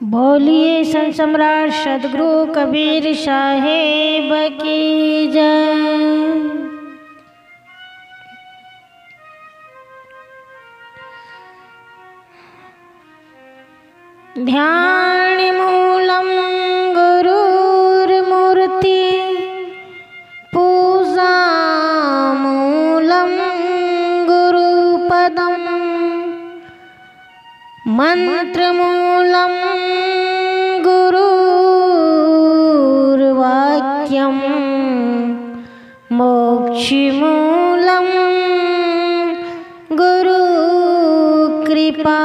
बोलिए संत सम्राट सदगुरु कबीर साहेब की जय। ध्यान मूलम गुरुर्मूर्ति पूजा मूलम गुरुपदम मंत्र मूलम गुरुर्वाक्यम मोक्ष मूलम गुरु कृपा।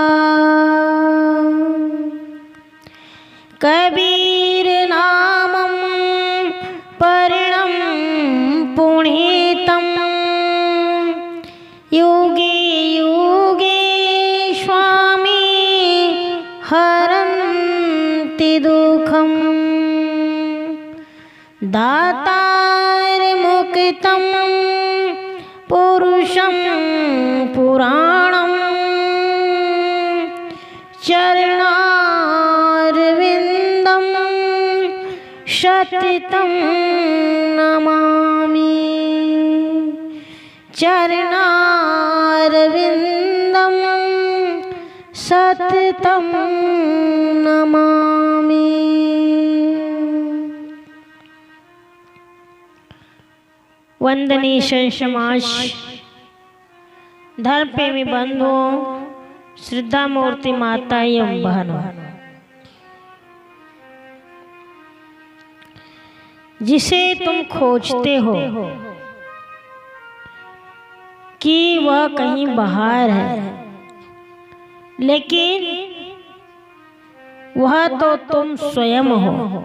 कबीर नामं पर्णं पुनीतं युगे युगे स्वामी हरन्ति दुःखं दातार मुक्तं पुरुषं पुराणं चरणारविन्दं सततं नमामि चरणारविन्दं सततं नमामि। वंदनीय संत समाज, धर्म प्रेमी बंधुओं, श्रद्धा मूर्ति माता एवं बहनों, जिसे तुम खोजते हो कि वह कहीं बाहर है, लेकिन वह तो तुम स्वयं हो।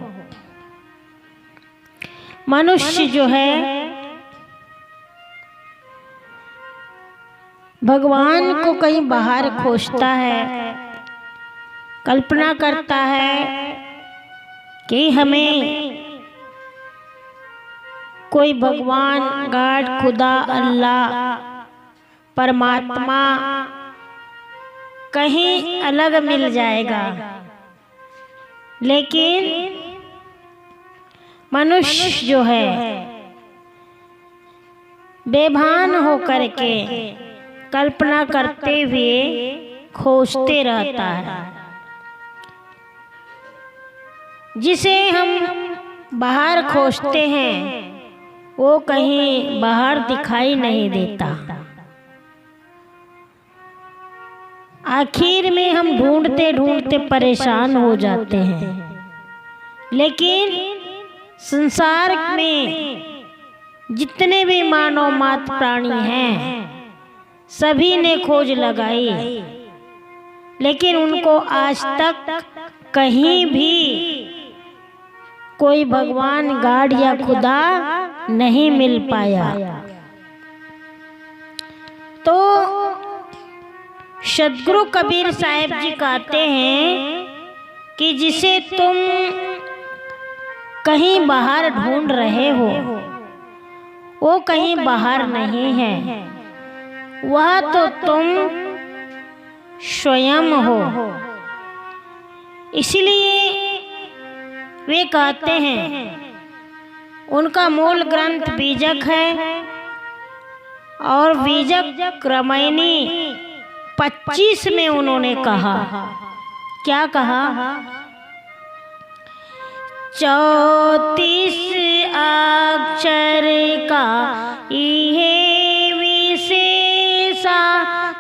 मनुष्य जो है भगवान को कहीं बाहर खोजता है, कल्पना करता है कि हमें कोई भगवान, गॉड, खुदा, अल्लाह, परमात्मा कहीं अलग मिल जाएगा। लेकिन मनुष्य जो है बेभान होकर के कल्पना करते हुए खोजते रहता है। जिसे हम बाहर खोजते हैं वो कहीं बाहर दिखाई नहीं देता। आखिर में हम ढूंढते ढूंढते परेशान हो जाते हैं। लेकिन संसार में जितने भी मानव मात्र प्राणी हैं सभी ने खोज लगाई, लेकिन उनको आज तक कहीं भी कोई भगवान, गॉड या खुदा नहीं मिल पाया। तो सदगुरु कबीर साहिब जी कहते हैं कि जिसे तुम कहीं बाहर ढूंढ रहे हो वो कहीं बाहर नहीं है, वह तो तुम स्वयं हो। इसलिए वे कहते हैं, उनका मूल ग्रंथ बीजक है और बीजक क्रमैनी 25 में उन्होंने कहा, क्या कहा? 34 अक्षर का इहे विशेषा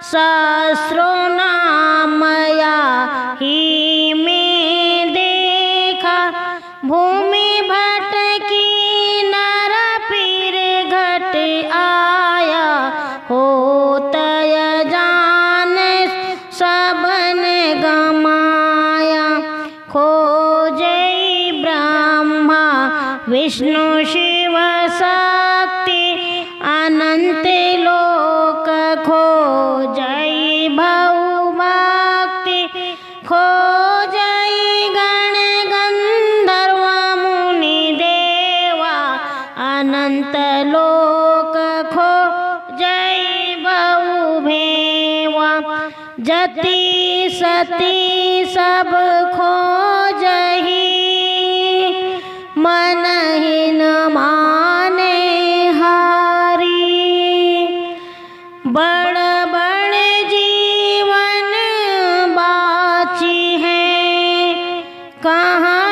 सहस्रों नामया ही में देखा भूमि भटकी नर पीर घट आया होतय जान सबन गमाया खोजई ब्रह्मा विष्णु शिव शक्ति अनंत लोक खोजई भव भक्ति खोजई गण गंधर्व मुनि देवा अनंत लोक खोजई भव भेवा जति सती सब खोजहि, मन ही न माने हारी। बड़ बड़ जीवन बाची है, कहाँ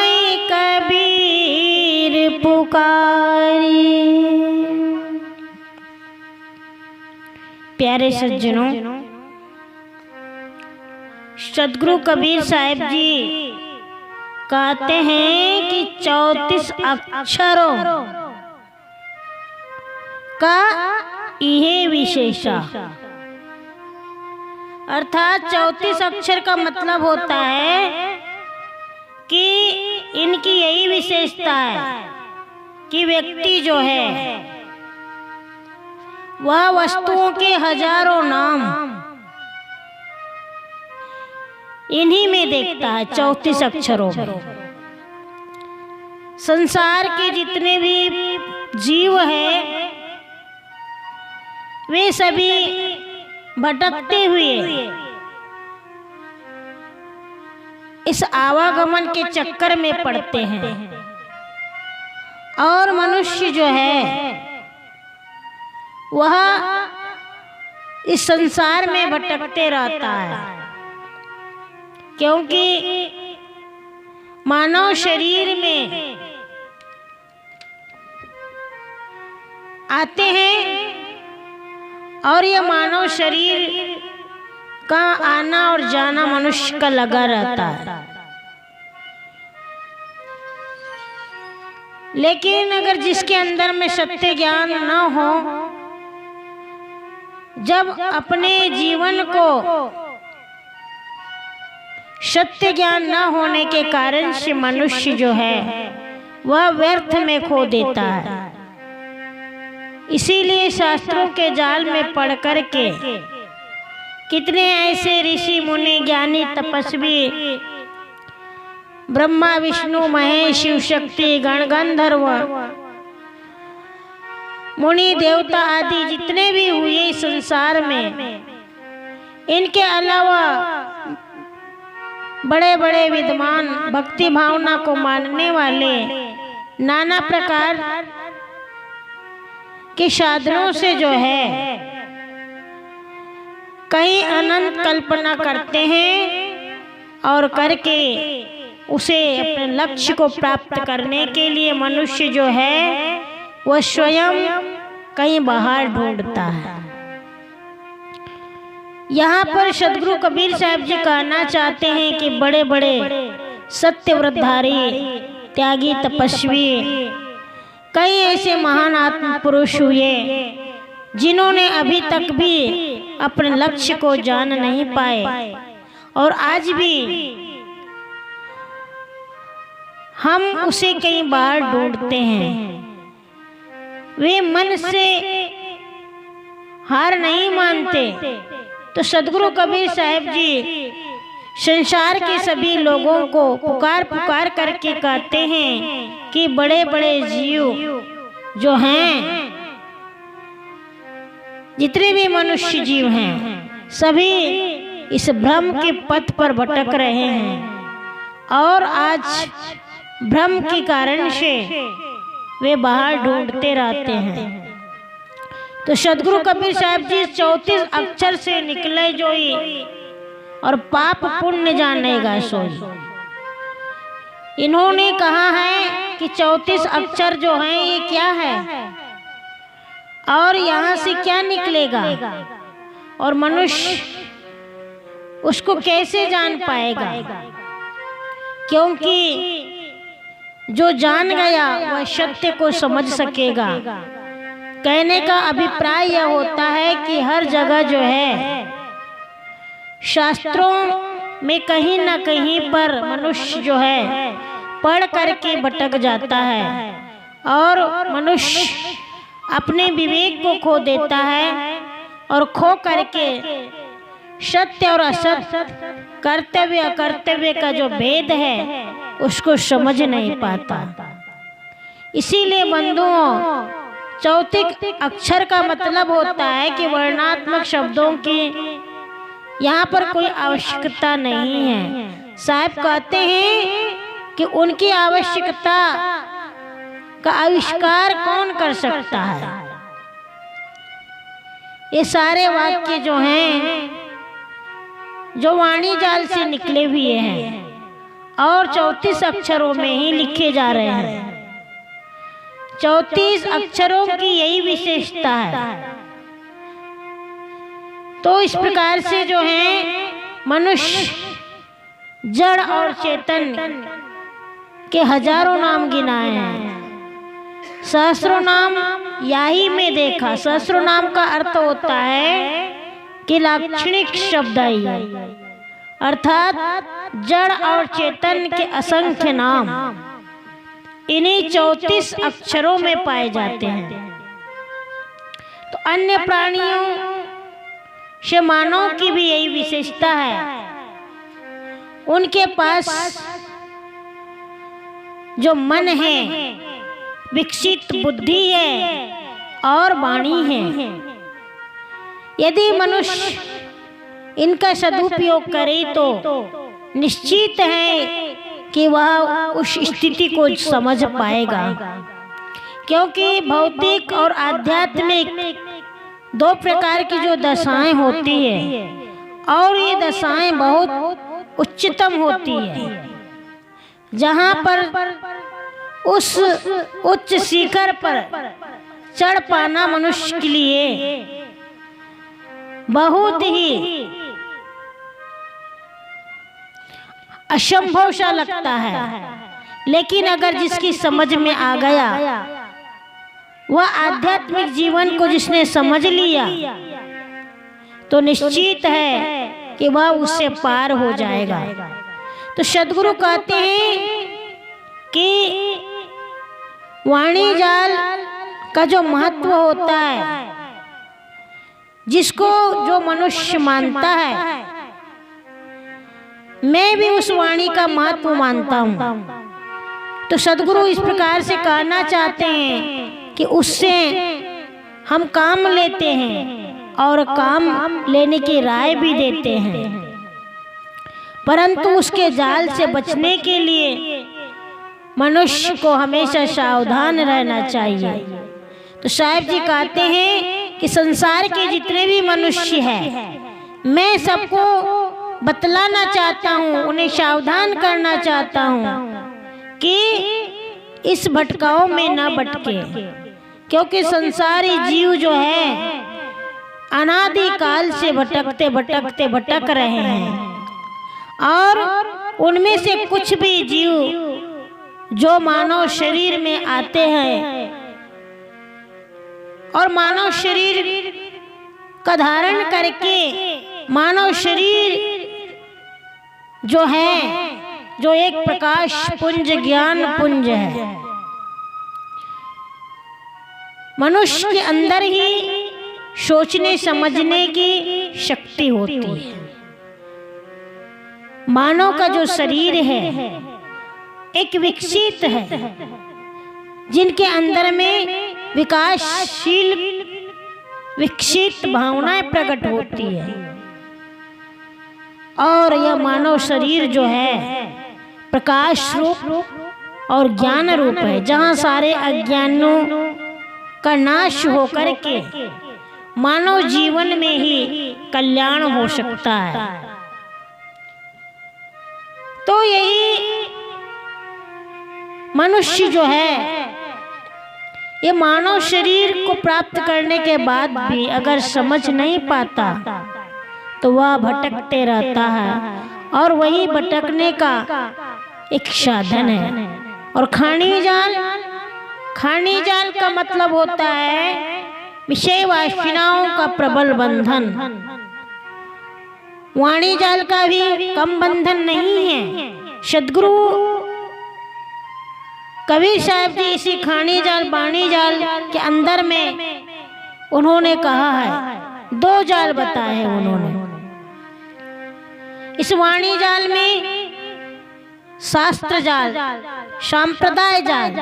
कबीर पुकारी। प्यारे सज्जनों, सदगुरु कबीर साहिब जी कहते हैं कि 34 अक्षरों का यह विशेषा, अर्थात 34 अक्षर का मतलब होता है कि इनकी यही विशेषता है कि व्यक्ति जो है वह वस्तुओं के हजारों नाम इन्हीं में देखता है। 34 अक्षरों में संसार के जितने भी जीव हैं वे सभी भटकते हुए इस आवागमन के चक्कर में पड़ते हैं, और मनुष्य जो है वह इस संसार में भटकते रहता है, क्योंकि मानव शरीर में आते हैं और यह मानव शरीर का आना और जाना मनुष्य का लगा रहता है। लेकिन अगर जिसके अंदर में सत्य ज्ञान न हो, जब अपने जीवन को सत्य ज्ञान न होने के कारण से मनुष्य जो है वह व्यर्थ में खो देता है। इसीलिए शास्त्रों के जाल में पड़ कर के कितने ऐसे ऋषि मुनि ज्ञानी तपस्वी ब्रह्मा विष्णु महेश शिव शक्ति गण गंधर्व मुनि देवता आदि जितने भी हुए संसार में, इनके अलावा बड़े बड़े विद्वान भक्ति भावना को मानने वाले नाना प्रकार के साधनों से जो है कई अनंत कल्पना करते हैं और करके उसे अपने लक्ष्य को प्राप्त करने के लिए मनुष्य जो है वह स्वयं कहीं बाहर ढूंढता है। यहाँ पर सदगुरु कबीर साहब जी कहना चाहते हैं कि बड़े बड़े सत्यव्रतधारी त्यागी तपस्वी कई ऐसे महान आत्म पुरुष हुए जिन्होंने अभी तक भी अपने लक्ष्य को जान नहीं पाए, और आज भी हम उसे कई बार ढूंढते हैं। वे मन से हार नहीं मानते। तो सदगुरु कबीर साहब जी संसार के सभी लोगों को पुकार पुकार करके कहते हैं कि बड़े बड़े जीव जो हैं, जितने भी मनुष्य जीव हैं, सभी इस भ्रम के पथ पर भटक रहे हैं, और आज भ्रम के कारण से वे बाहर ढूंढते रहते हैं। तो सदगुरु कबीर साहब जी 34 अक्षर से निकले जोई, और पाप पुण्य जानेगा सोई। इन्होंने कहा है कि 34 अक्षर जो हैं ये क्या है और यहाँ से क्या निकलेगा, और मनुष्य उसको कैसे जान पाएगा, क्योंकि जो जान गया वह सत्य को समझ सकेगा। कहने का अभिप्राय यह होता है कि हर जगह जो है शास्त्रों में कहीं न कहीं पर मनुष्य जो है पढ़ करके भटक जाता है, और मनुष्य अपने विवेक को खो देता है, और खो करके सत्य और असत्य, कर्तव्य अकर्तव्य का जो भेद है उसको समझ नहीं पाता। इसीलिए बंधुओं, 34 अक्षर का मतलब होता है कि वर्णात्मक शब्दों की यहाँ पर कोई आवश्यकता नहीं है। साहब कहते हैं कि उनकी आवश्यकता का आविष्कार कौन कर सकता है। ये सारे वाक्य जो हैं, जो वाणी जाल से निकले हुए हैं और 34 अक्षरों में ही लिखे जा रहे हैं। 34 अक्षरों की यही विशेषता है। तो इस प्रकार से जो है मनुष्य, जड़ और चेतन के हजारों नाम गिनाए हैं। सहस्रों नाम याही में देखा। सहस्रों नाम का अर्थ होता है कि लाक्षणिक शब्द है, अर्थात जड़ और चेतन के असंख्य नाम इन्हीं 34 अक्षरों में पाए जाते हैं। तो अन्य प्राणियों से मानव की भी यही विशेषता है। उनके पास जो मन है, विकसित बुद्धि है और वाणी है। यदि मनुष्य इनका सदुपयोग करे तो निश्चित है कि वह उस स्थिति को समझ पाएगा, क्योंकि भौतिक और आध्यात्मिक दो प्रकार की जो दशाएं होती है और ये दशाएं बहुत उच्चतम होती है, जहाँ पर उस उच्च शिखर पर चढ़ पाना मनुष्य के लिए बहुत ही असंभव सा लगता है। लेकिन अगर जिसकी समझ में आ गया, वह आध्यात्मिक जीवन को जिसने समझ लिया, तो निश्चित है कि वह उससे पार हो जाएगा। तो सद्गुरु कहते हैं कि वाणी जाल का जो महत्व होता है, जिसको जो मनुष्य मानता है, मैं भी उस वाणी का महत्व मानता हूँ। तो सद्गुरु इस प्रकार से कहना चाहते हैं कि उससे हम काम लेते हैं और काम लेने की राय भी देते हैं, परंतु उसके जाल से बचने के लिए मनुष्य को हमेशा सावधान रहना चाहिए। तो साहिब जी कहते हैं कि संसार के जितने भी मनुष्य हैं, मैं सबको बतलाना चाहता हूँ, उन्हें सावधान करना चाहता हूँ कि इस भटकाव में न भटके, क्योंकि संसारी जीव जो है अनादि काल से भटकते भटकते भटक रहे हैं। और उनमें से कुछ भी जीव जो मानव शरीर में आते हैं और मानव शरीर का धारण करके मानव शरीर जो है, जो एक प्रकाश पुंज, ज्ञान पुंज है, मनुष्य के अंदर ही सोचने समझने की शक्ति होती है। मानव का जो शरीर है एक विकसित है, जिनके अंदर में विकासशील विकसित भावनाएं प्रकट होती है। और यह मानव शरीर जो है प्रकाश रूप और ज्ञान रूप है, जहाँ सारे अज्ञानों का नाश होकर के मानव जीवन में ही कल्याण हो सकता है। तो यही मनुष्य जो है, ये मानव शरीर को प्राप्त करने के बाद भी अगर समझ नहीं पाता तो वह भटकते रहता है, और वही भटकने का एक साधन है। और खानी जाल का मतलब होता है विषय वासनाओं का प्रबल बंधन। वाणी जाल का भी कम बंधन नहीं है। सद्गुरु कबीर साहब जी इसी खानी जाल वाणी जाल के अंदर में उन्होंने कहा है, दो जाल बताए हैं उन्होंने। इस वाणी जाल में शास्त्र जाल, संप्रदाय जाल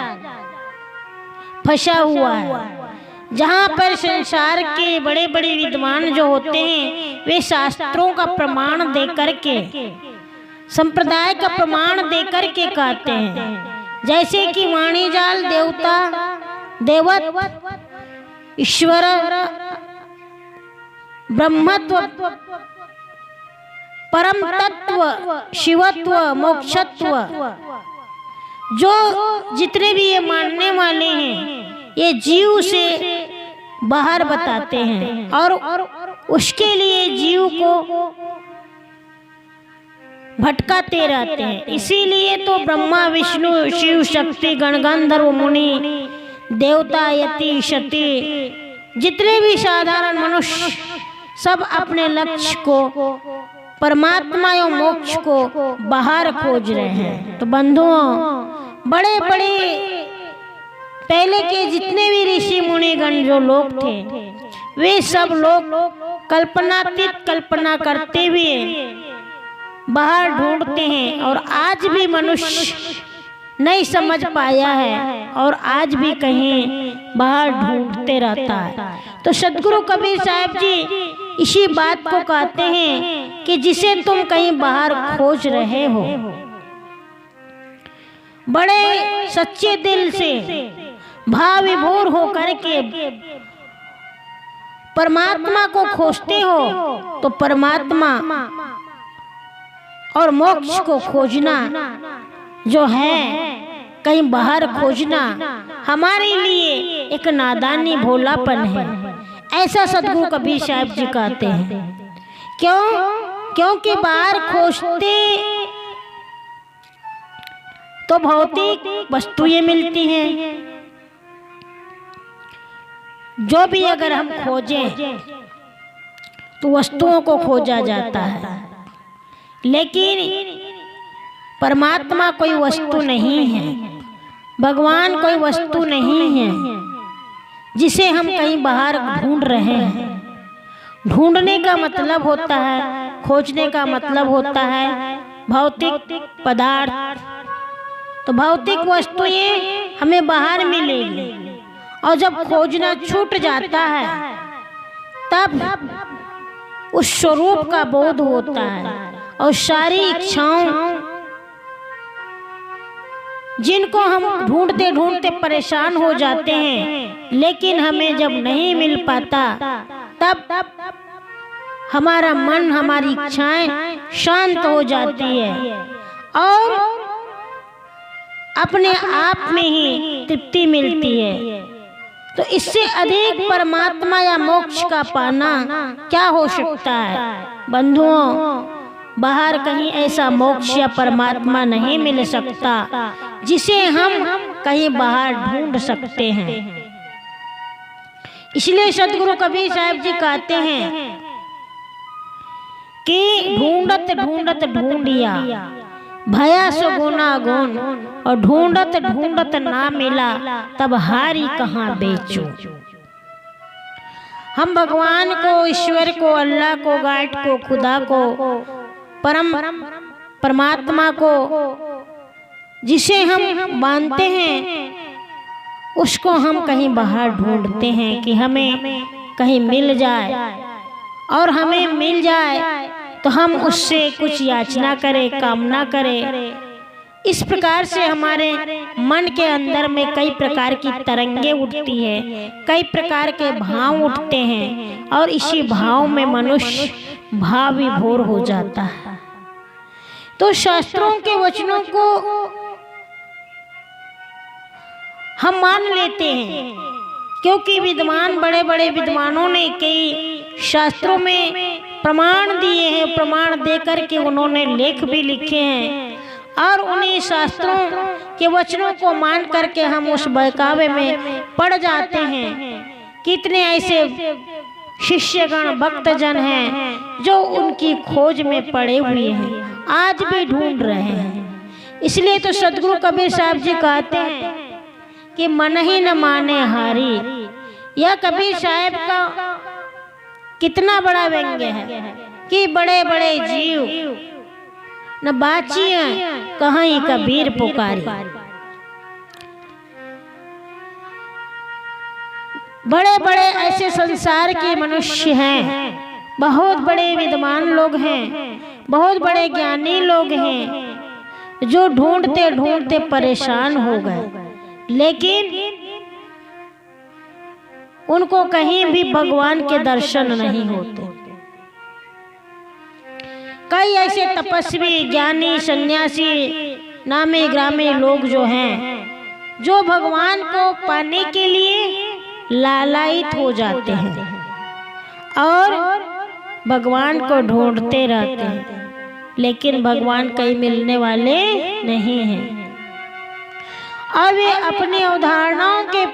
फंसा हुआ है, जहाँ पर संसार के बड़े बड़े विद्वान जो होते हैं वे शास्त्रों का प्रमाण दे करके, संप्रदाय का प्रमाण दे करके कहते हैं। जैसे कि वाणिजाल देवता, देवत्व, ईश्वर, ब्रह्मत्व, परम तत्व, शिवत्व, मोक्षत्व, जो जितने भी ये मानने वाले हैं ये जीव से बाहर बताते हैं और उसके लिए जीव को भटकाते रहते हैं। इसीलिए तो ब्रह्मा, विष्णु, शिव, शक्ति, गण, गंधर्व, मुनि, देवता, यति, शती, जितने भी साधारण मनुष्य सब अपने लक्ष्य को, परमात्मा एवं मोक्ष को बाहर खोज रहे हैं। तो बंधुओं, बड़े बड़े पहले के जितने भी ऋषि मुनिगण जो लोग थे वे सब लोग कल्पनातीत कल्पना करते हुए बाहर ढूंढते हैं और आज भी मनुष्य नहीं समझ पाया है और आज भी कहीं बाहर ढूंढते रहता है। तो सदगुरु कबीर साहब जी इसी बात को कहते हैं कि जिसे तुम कहीं बाहर खोज रहे हो, बड़े सच्चे दिल से भाव विभोर होकर के परमात्मा को खोजते हो, तो परमात्मा और मोक्ष को खोजना जो है कहीं बाहर खोजना हमारे लिए एक नादानी भोलापन है। ऐसा सदगुरु कबीर साहब जी कहते हैं। क्योंकि बाहर खोजते तो भौतिक वस्तुएं मिलती हैं, जो भी अगर हम खोजें तो वस्तुओं को खोजा जाता है, लेकिन परमात्मा कोई वस्तु नहीं है, भगवान कोई वस्तु नहीं है जिसे हम कहीं बाहर ढूंढ रहे हैं। ढूंढने का मतलब होता है, खोजने का मतलब होता है भौतिक पदार्थ। तो भौतिक वस्तुएं हमें बाहर मिलेगी और जब खोजना छूट जाता है तब उस स्वरूप का बोध होता है और सारी इच्छाओं जिनको हम ढूंढते ढूंढते परेशान हो जाते हैं, लेकिन हमें जब नहीं मिल पाता तब हमारा मन, हमारी इच्छाएं शांत हो जाती है और अपने आप में ही तृप्ति मिलती है। तो इससे अधिक परमात्मा या मोक्ष का पाना क्या हो सकता है। बंधुओं, बाहर कहीं ऐसा मोक्ष या परमात्मा नहीं मिल सकता जिसे हम कहीं बाहर ढूंढ सकते हैं। इसलिए सदगुरु कबीर साहब जी कहते हैं कि ढूंढत ढूंढत ढूंढिया भया सुगुना गुण, और ढूंढत ढूंढत ना मिला तब हारी कहाँ बेचूं। हम भगवान को, ईश्वर को, अल्लाह को, गाड को, खुदा को, परमात्मा को जिसे हम मानते हैं उसको हम कहीं बाहर ढूंढते हैं कि हमें कहीं मिल जाए, और हमें मिल जाए तो हम उससे कुछ याचना करें, कामना करें। इस प्रकार से हमारे मन के अंदर में कई प्रकार की तरंगे उठती है, कई प्रकार के भाव उठते हैं और इसी भाव में मनुष्य भाव विभोर हो जाता है। तो शास्त्रों के वचनों को हम मान लेते हैं क्योंकि विद्वान, बड़े बड़े विद्वानों ने कई शास्त्रों में प्रमाण दिए हैं, प्रमाण दे करके उन्होंने लेख भी लिखे हैं और उन्हीं शास्त्रों के वचनों को मान करके हम उस बहकावे में पड़ जाते हैं। कितने ऐसे शिष्यगण, भक्तजन हैं जो उनकी खोज में पड़े हुए हैं, आज भी ढूंढ रहे हैं। इसलिए तो सदगुरु कबीर साहब जी कहते हैं कि मन ही न माने हारी। यह कबीर साहब का कितना बड़ा व्यंग्य है कि बड़े बड़े जीव न बाचिए कहीं कबीर पुकारी। बड़े बड़े ऐसे संसार के मनुष्य हैं, बहुत बड़े विद्वान लोग हैं, बहुत बड़े ज्ञानी लोग हैं, जो ढूंढते ढूंढते परेशान हो गए, लेकिन उनको कहीं भी भगवान के दर्शन नहीं होते। कई ऐसे तपस्वी, ज्ञानी, सन्यासी, नामी ग्रामी लोग जो हैं, जो भगवान को पाने के लिए लालायित हो जाते हैं और भगवान को ढूंढते रहते हैं, लेकिन भगवान कहीं मिलने वाले नहीं हैं। और वे अपनी अवधारणाओं के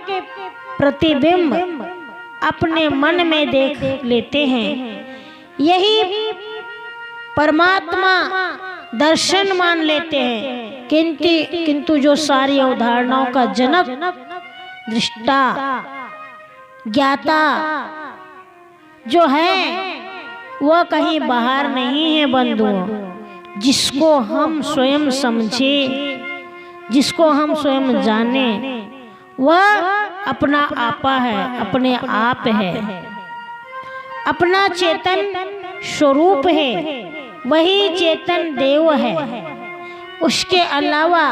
प्रतिबिंब अपने मन में देख लेते हैं, यही परमात्मा दर्शन मान लेते हैं। किंतु जो सारी अवधारणाओं का जनक, दृष्टा, ज्ञाता जो है वह कहीं बाहर नहीं है बंधुओं। जिसको हम स्वयं समझे, जिसको हम स्वयं जाने, वह अपना आपा है, अपने आप है, अपना चेतन स्वरूप है, वही चेतन देव है। उसके अलावा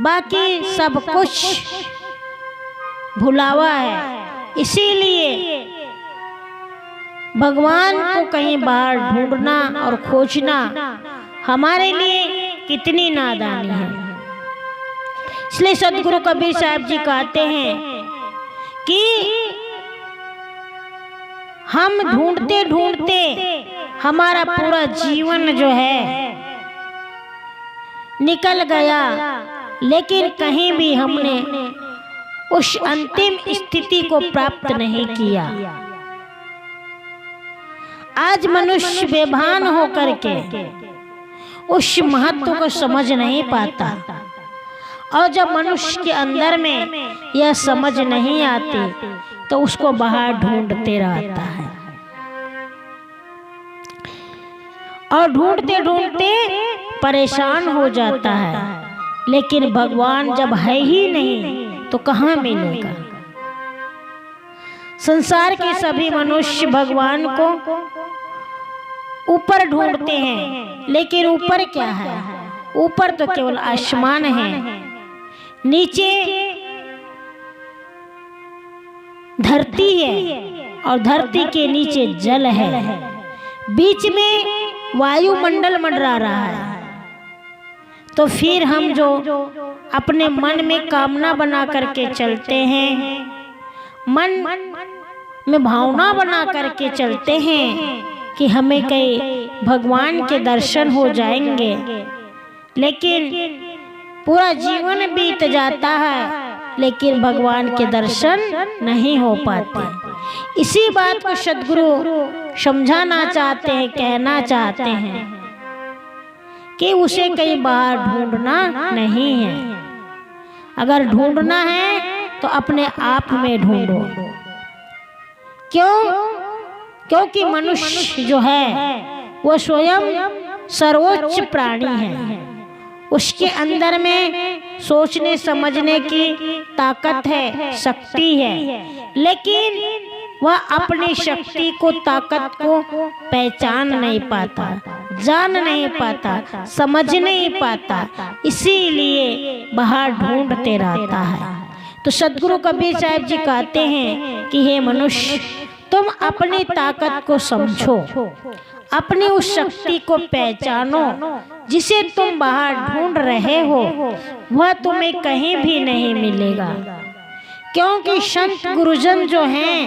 बाकी सब कुछ भुलावा है। इसीलिए भगवान को कहीं बाहर ढूंढना और खोजना हमारे लिए कितनी नादानी है। इसलिए सदगुरु कबीर साहब जी कहते हैं कि हम ढूंढते ढूंढते हमारा पूरा जीवन जो है निकल गया, लेकिन कहीं भी हमने उस अंतिम स्थिति को प्राप्त नहीं किया। आज मनुष्य बेभान होकर के उस महत्व को समझ नहीं पाता, और जब मनुष्य के अंदर में यह समझ नहीं आती तो उसको बाहर ढूंढते रहता है, और ढूंढते ढूंढते परेशान हो जाता है। लेकिन भगवान जब है ही नहीं तो कहाँ मिलेगा। संसार के सभी मनुष्य भगवान को ऊपर ढूंढते हैं, लेकिन ऊपर क्या है? ऊपर तो केवल आसमान है, नीचे धरती है और धरती के नीचे जल है, बीच में वायुमंडल मंडरा रहा है। तो फिर हम जो अपने मन में कामना बना करके चलते हैं, मन में भावना बना करके चलते हैं कि हमें कहीं भगवान के दर्शन हो जाएंगे, लेकिन पूरा जीवन बीत जाता है लेकिन भगवान के दर्शन नहीं हो पाते। इसी बात को सद्गुरु समझाना चाहते हैं, कहना चाहते हैं कि उसे कहीं बाहर ढूंढना नहीं है। अगर ढूंढना है तो अपने आप में ढूंढो। क्यों? क्योंकि मनुष्य जो है वो स्वयं सर्वोच्च प्राणी है। उसके अंदर में सोचने समझने की ताकत है, शक्ति है, लेकिन वह अपनी शक्ति को, ताकत को पहचान नहीं पाता, जान नहीं पाता, समझ नहीं पाता, इसीलिए बाहर ढूंढते रहता है। तो सद्गुरु कबीर साहब जी कहते हैं कि हे मनुष्य, तुम अपनी ताकत को समझो, अपनी उस शक्ति को पहचानो जिसे तुम बाहर ढूंढ रहे हो, वह तुम्हें कहीं भी नहीं मिलेगा। क्योंकि संत गुरुजन जो हैं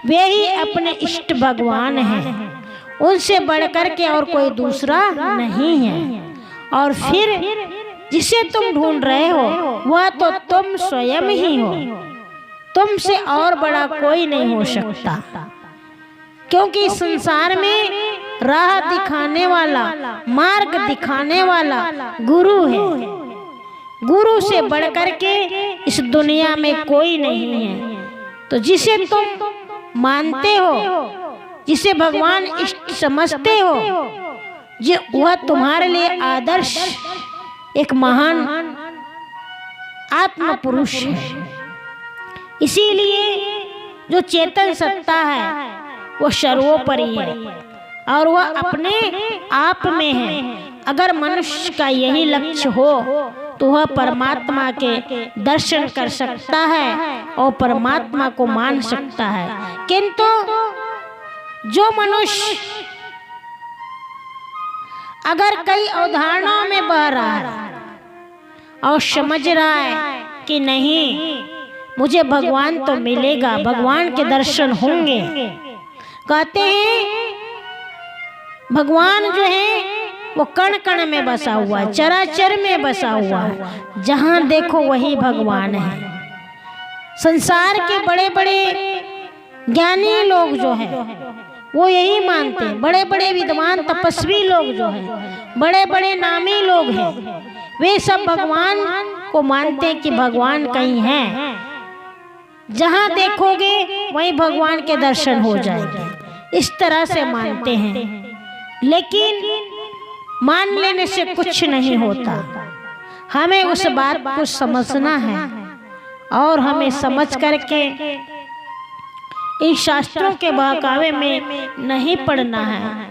वे ही अपने इष्ट भगवान हैं, उनसे बढ़कर के और कोई दूसरा नहीं है। और फिर जिसे तुम ढूंढ रहे हो वह तो तुम स्वयं ही हो, तुमसे और बड़ा कोई नहीं हो सकता। क्योंकि संसार में राह दिखाने वाला, मार्ग दिखाने वाला गुरु है। गुरु से बढ़कर के इस दुनिया में कोई नहीं है। तो जिसे तुम मानते हो, जिसे भगवान इष्ट समझते हो, वह तुम्हारे लिए आदर्श एक महान आत्म पुरुष है। इसीलिए जो चेतन सत्ता है वो सर्वोपरि है और वह अपने आप में है। अगर मनुष्य का यही लक्ष्य हो तो वह परमात्मा के दर्शन कर सकता है और परमात्मा को मान सकता है। किंतु जो मनुष्य अगर कई अवधारणाओं में बह रहा है और समझ रहा है कि नहीं मुझे भगवान तो मिलेगा, भगवान के दर्शन होंगे, कहते हैं भगवान जो है वो कण कण में बसा हुआ है, चराचर में बसा हुआ है, जहाँ देखो वही भगवान है। संसार के बड़े बड़े ज्ञानी लोग जो हैं वो यही मानते हैं, बड़े बड़े विद्वान तपस्वी लोग जो हैं, बड़े बड़े नामी लोग हैं, वे सब भगवान को मानते हैं कि भगवान कहीं हैं, जहाँ देखोगे वहीं भगवान के दर्शन हो जाएंगे, इस तरह से मानते हैं। लेकिन मान लेने से कुछ नहीं होता, हमें उस बात को समझना है और हमें समझ करके इन शास्त्रों के बहकावे में नहीं पड़ना है।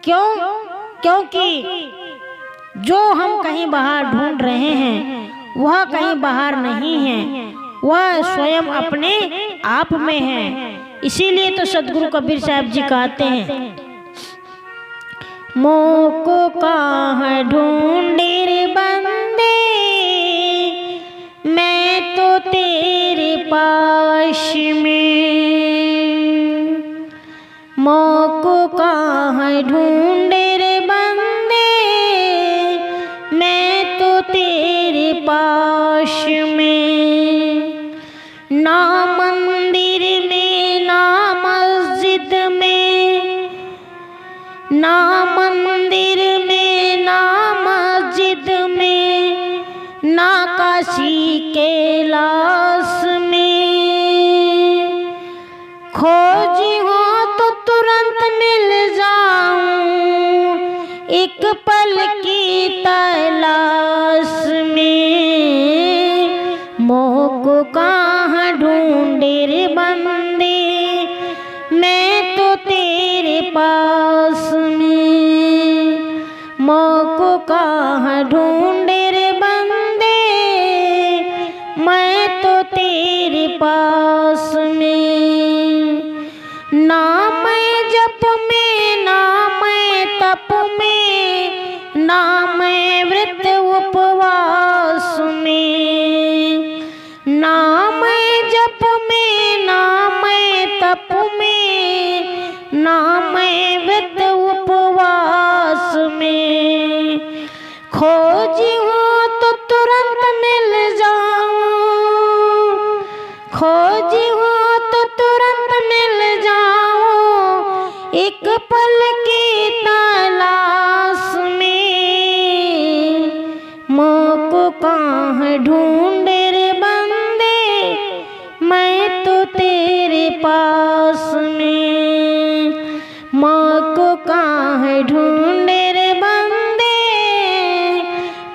क्योंकि जो हम कहीं बाहर ढूंढ रहे हैं वह कहीं बाहर नहीं है, वह स्वयं अपने आप में है। इसीलिए तो सदगुरु कबीर साहब जी कहते हैं, मोको कहाँ ढूंढे रे बंदे, मैं तो तेरे पास में। मोको कहाँ ढूंढे रे बंदे, मैं तो तेरे पास में। ना मंदिर में ना मस्जिद में, ना मंदिर में ना मस्जिद में, ना काशी कैलाश में। खोजी हो तो तुरंत मिल जाऊं, एक पल की तलाश में। मोको कहाँ ढूंढे रे बंदे, मैं तो तेरे पास में। मोको कहाँ ढूंढे रे बंदे, मैं तो तेरे पास में। ना मैं जप में ना मैं तप में, ना मैं व्रत उपवास में। ना मैं जप में ना मैं तप में, ना मैं व्रत उपवास में। खोजी हो तो तुरंत मिल जाऊं, खोजी हो तो तुरंत मिल जाऊं, एक पल की तलाश में। मोको कहाँ ढूंढे रे बंदे, मैं तो तेरे पास में। मोको कहाँ ढूंढे रे बंदे,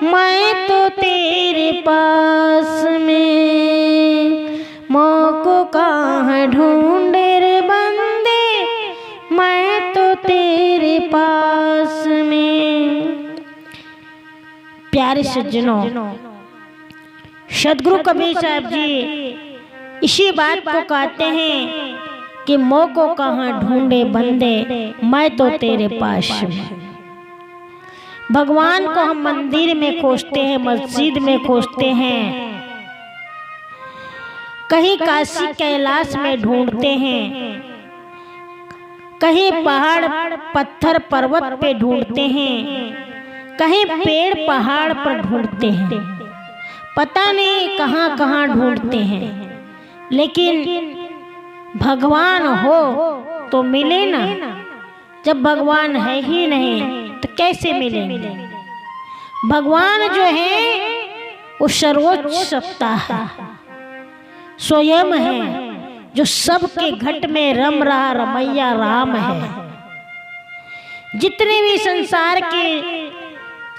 मैं तो तेरे पास में। मोको कहाँ ढूंढे रे बंदे, मैं तो तेरे पास में। प्यारे सज्जनों, सदगुरु कबीर साहब जी इसी बात को कहते हैं कि मोको कहाँ ढूंढे बंदे, मैं तो तेरे पास में। भगवान को हम मंदिर में खोजते हैं, मस्जिद में खोजते हैं, कहीं काशी कैलाश में ढूंढते हैं, कहीं पहाड़ पत्थर पर्वत पे ढूंढते हैं, कहीं पेड़ पहाड़ पर ढूंढते हैं, पता नहीं कहाँ कहाँ ढूंढते हैं। लेकिन भगवान हो तो मिले ना, जब भगवान है ही नहीं तो कैसे मिलेंगे। भगवान जो है वो सर्वोच्च सत्ता है, स्वयं है, जो सबके घट में रम रहा रमैया राम है। जितने भी संसार के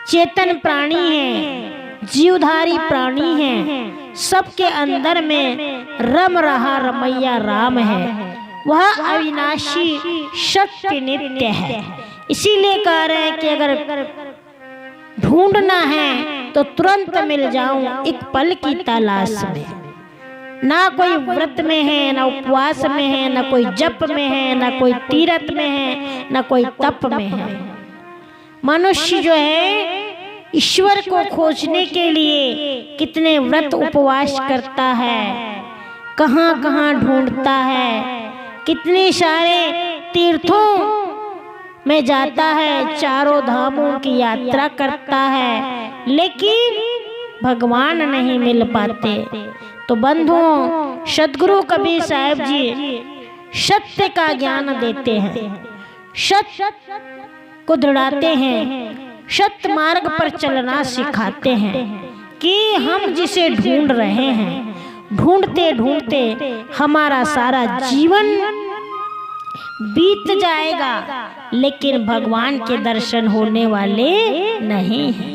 चेतन प्राणी हैं जीवधारी प्राणी हैं, सबके अंदर में रम रहा रमैया राम है। वह अविनाशी सत्य नित्य है। इसीलिए कह रहे हैं कि अगर ढूंढना है तो तुरंत मिल जाऊं एक पल की तलाश में। ना कोई व्रत में है, ना उपवास में है, ना कोई जप में है, ना कोई तीर्थ में है, ना कोई तप में है। मनुष्य जो है ईश्वर को खोजने के लिए कितने व्रत उपवास करता है, कहाँ कहाँ ढूंढता है, कितने सारे तीर्थों में जाता है, चारों धामों की यात्रा करता है, लेकिन भगवान नहीं मिल पाते। तो बंधुओं, सद्गुरु कबीर साहब जी सत्य का ज्ञान देते हैं, सत्य को दृढ़ाते हैं, सत्य मार्ग पर चलना सिखाते हैं कि हम जिसे ढूंढ रहे हैं, ढूंढते ढूंढते हमारा सारा जीवन बीत जाएगा, लेकिन भगवान के दर्शन होने वाले नहीं हैं।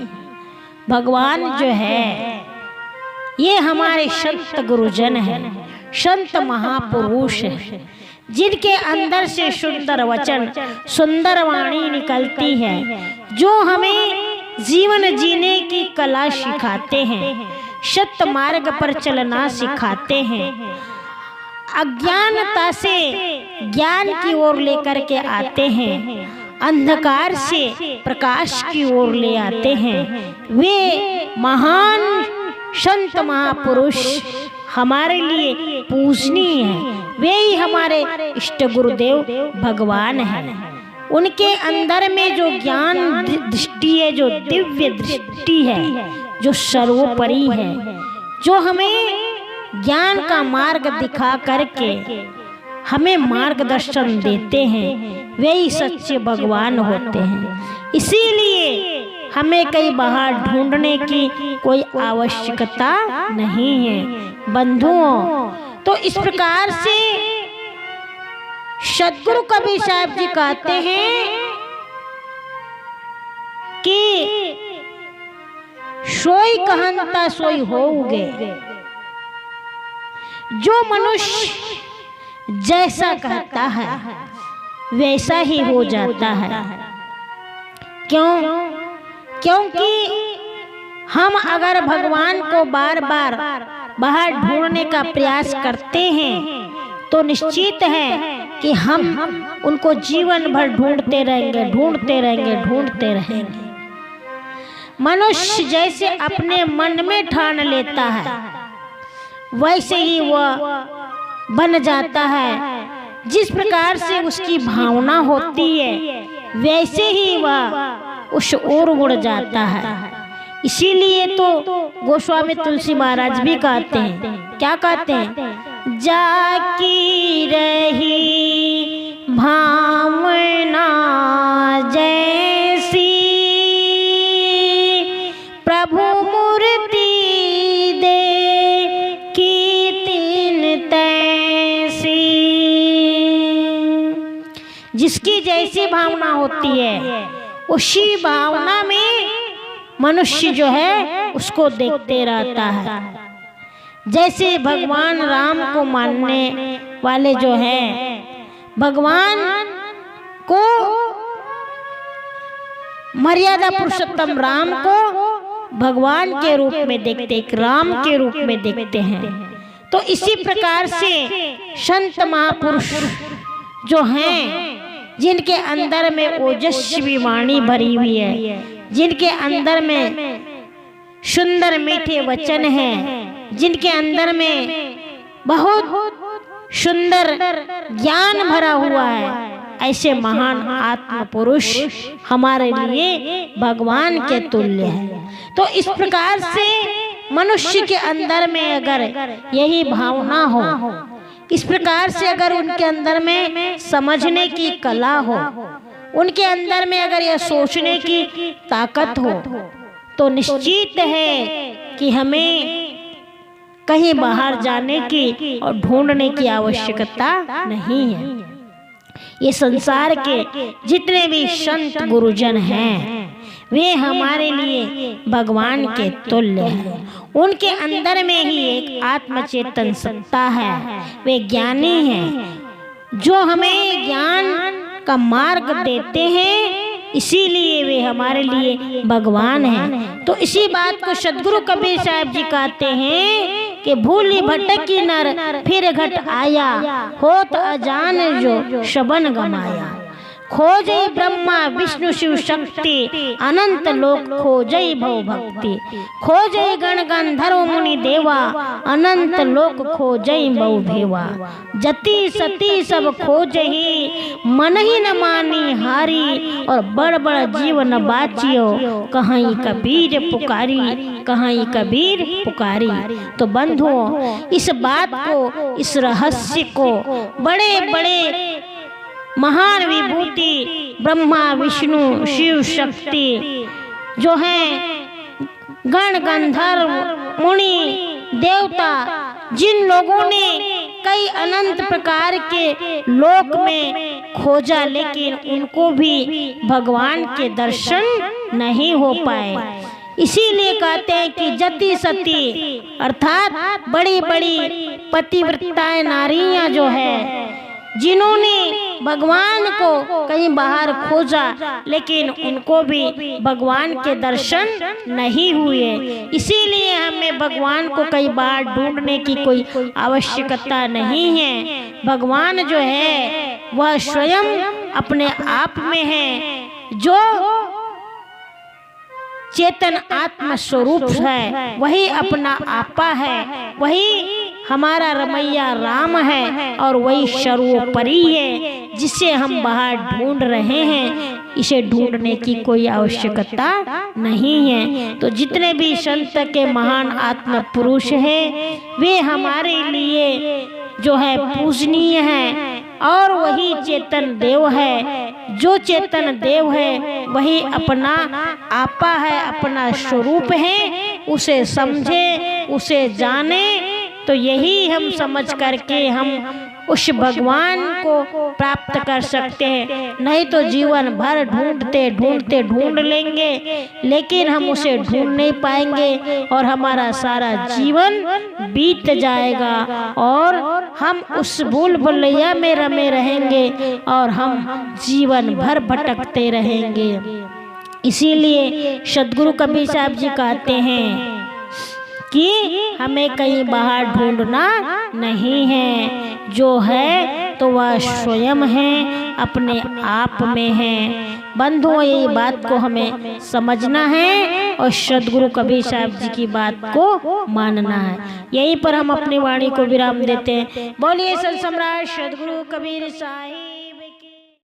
भगवान जो है ये हमारे संत गुरुजन हैं, संत महापुरुष हैं, जिनके अंदर से सुंदर वचन, सुंदर वाणी निकलती है, जो हमें जीवन जीने की कला सिखाते हैं, सत्य मार्ग पर चलना सिखाते हैं, अज्ञानता से ज्ञान की ओर लेकर के आते हैं, अंधकार से प्रकाश की ओर ले आते हैं। वे महान संत महापुरुष हमारे लिए पूजनीय हैं। वे ही हमारे इष्ट गुरुदेव भगवान हैं। उनके अंदर में जो ज्ञान दृष्टि है, जो दिव्य दृष्टि है, जो सर्वोपरि है, जो हमें ज्ञान का मार्ग दिखा करके हमें मार्गदर्शन देते हैं, वे ही सच्चे भगवान होते हैं। इसीलिए हमें कहीं बाहर ढूंढने की कोई आवश्यकता नहीं है बंधुओं। तो इस प्रकार से सद्गुरु कबीर साहब जी कहते हैं कि सोई कहंता सोई होउगे। जो मनुष्य जैसा कहता है वैसा ही हो जाता है। क्यों? क्योंकि हम अगर भगवान को बार बार बाहर ढूंढने का प्रयास करते हैं तो निश्चित है कि हम उनको जीवन भर ढूंढते रहेंगे, ढूंढते रहेंगे, ढूंढते रहेंगे। मनुष्य जैसे अपने मन में ठान लेता है वैसे ही वह बन जाता है। जिस प्रकार से उसकी भावना होती है वैसे ही वह उस ओर उड़ जाता है। इसीलिए तो गोस्वामी तुलसी महाराज भी कहते हैं, क्या कहते हैं? जाकी रही भावना जैसी प्रभु मूर्ति दे की तीन तैसी। जिसकी जैसी भावना होती है उसी भावना में मनुष्य जो है उसको देखते रहता है। जैसे भगवान राम को मानने वाले जो हैं, भगवान को, मर्यादा पुरुषोत्तम राम को भगवान के रूप में देखते, एक राम के रूप में देखते हैं। तो इसी प्रकार से संत महापुरुष जो हैं, जिनके अंदर में ओजस्वी वाणी भरी हुई है, जिनके अंदर में सुंदर मीठे वचन हैं, जिनके अंदर में बहुत सुंदर ज्ञान भरा हुआ है, ऐसे महान आत्म पुरुष हमारे लिए भगवान के तुल्य है। तो इस प्रकार से मनुष्य के अंदर में अगर यही भावना हो, इस प्रकार से अगर उनके अंदर में समझने की कला हो, उनके अंदर में अगर यह सोचने की ताकत हो, तो निश्चित है कि हमें कहीं बाहर जाने की और ढूंढने की आवश्यकता नहीं है। ये संसार के जितने भी संत गुरुजन हैं वे हमारे लिए भगवान के तुल्य है। उनके अंदर में ही एक आत्मचेतन सत्ता है। वे ज्ञानी हैं जो हमें ज्ञान का मार्ग देते हैं, इसीलिए वे हमारे लिए भगवान हैं। तो इसी बात को सदगुरु कबीर साहब जी कहते हैं कि भूली भटकी नर फिर घट आया, होत अजान जो शबन गमाया। खोजे ब्रह्मा विष्णु शिव शक्ति, अनंत लोक खोजे भव भक्ति। खोजे गण गंधर्व मुनि देवा, अनंत लोक खोजे भव भेवा। जति सती सब खोजे ही, मन ही न मानी हारी। और बड़ बड़ जीवन बाचियो, कहीं कबीर पुकारी, कहीं कबीर पुकारी। तो बंधुओं, इस बात को, इस रहस्य को बड़े बड़े महान विभूति ब्रह्मा विष्णु शिव शक्ति जो हैं, गण गंधर्व मुनि देवता, जिन लोगों ने कई अनंत प्रकार के लोक में खोजा, लेकिन उनको भी भगवान के दर्शन नहीं हो पाए। इसीलिए कहते हैं कि जति सती अर्थात बड़ी बड़ी पतिव्रताएं नारियां जो है, जिन्होंने भगवान को कहीं बाहर खोजा, लेकिन उनको भी भगवान के दर्शन नहीं हुए। इसीलिए हमें भगवान को कई बार ढूंढने की कोई आवश्यकता नहीं है। भगवान जो है वह स्वयं अपने आप में है, जो चेतन आत्म स्वरूप है, वही अपना आपा है, वही हमारा रमैया राम है, और वही सर्वोपरि है जिसे हम बाहर ढूंढ रहे हैं। इसे ढूंढने की कोई आवश्यकता नहीं है। तो जितने भी संत के महान आत्म पुरुष हैं, वे हमारे लिए जो है पूजनीय है। और वही चेतन देव है, जो चेतन देव है वही अपना आपा है, अपना स्वरूप है। उसे समझे, उसे जाने, तो यही हम समझ करके हम उस भगवान को प्राप्त कर सकते हैं। नहीं तो जीवन भर ढूंढते ढूंढते ढूंढ लेंगे, लेकिन हम उसे ढूंढ नहीं पाएंगे और हमारा सारा जीवन बीत जाएगा और हम उस भूल भुलैया में रमे रहेंगे और हम जीवन भर भटकते रहेंगे। इसीलिए सदगुरु कबीर साहब जी कहते हैं कि हमें कहीं बाहर ढूंढना नहीं है, जो है तो वह स्वयं है, अपने आप में है। बंधुओं, ये बात को हमें समझना है और सदगुरु कबीर साहब जी की बात को मानना है। यहीं पर हम अपनी वाणी को विराम देते हैं। बोलिए संत सम्राट सदगुरु कबीर साहिब।